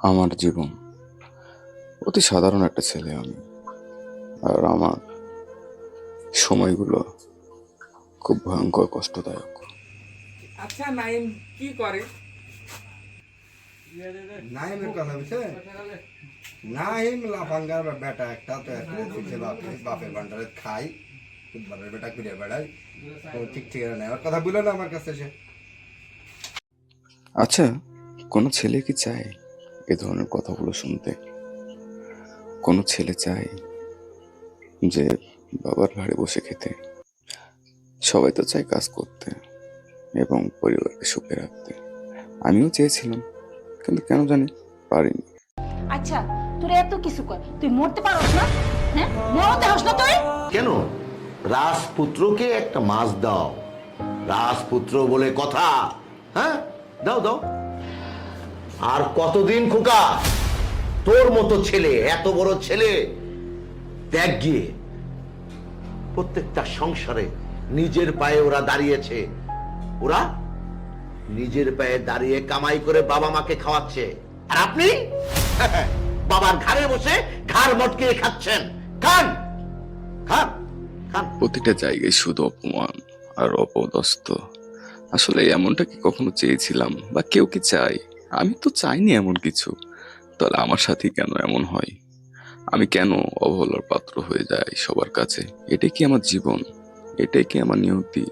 আমার জীবন অতি সাধারণ একটা ছেলে আমি। আর আমার সময়গুলো খুব ভয়ঙ্কর কষ্টদায়ক। আচ্ছা, নাইম কি করে? নাইমের কথা বলছে। নাইম লাফাঙ্গার বেটা একটা তো পিছিয়ে বাপের ভান্ডারে খাই ফুটবলের বেটা ঘুরে বেড়াই। ঠিক ঠিক নেই ওর কথা বললো না আমার কাছে সে। আচ্ছা, কোনো ছেলে কি চায় এ ধরনের কথাগুলো শুনতে? কোনো ছেলে চায় যে বাবার ঘাড়ে বসে খেতে? সবাই তো চায় কাজ করতে এবং পরিবারকে সুখে রাখতে। আমিও চেয়েছিলাম, কিন্তু কেন জানি পারিনি। আচ্ছা, তোরা এত কিছু কর, তুই মরতে পারস না? হ্যাঁ, মরতে হস না তুই? কেন? রাজপুত্রকে একটা মাছ দাও, রাজপুত্র বলে কথা। হ্যাঁ, দাও দাও। আর কতদিন খোকা তোর মতো ছেলে, এত বড় ছেলে, দেখ গিয়ে প্রত্যেকটা সংসারে নিজের পায়ে ওরা দাঁড়িয়েছে। ওরা নিজের পায়ে দাঁড়িয়ে কামাই করে বাবা মাকে খাওয়াচ্ছে, আর আপনি বাবার ঘাড়ে বসে ঘাড় মটকে খাচ্ছেন। খান খান খান। প্রতিটা জায়গায় শুধু অপমান আর অপদস্থ। আসলে এমনটা কি কখনো চেয়েছিলাম, বা কেউ কি চায়? আমি তো চাইনি এমন কিছু। তাহলে আমার সাথে কেন এমন হয়? আমি কেন অবহেলার পাত্র হয়ে যাই সবার কাছে? এটাই কি আমার জীবন? এটাই কি আমার নিয়তি?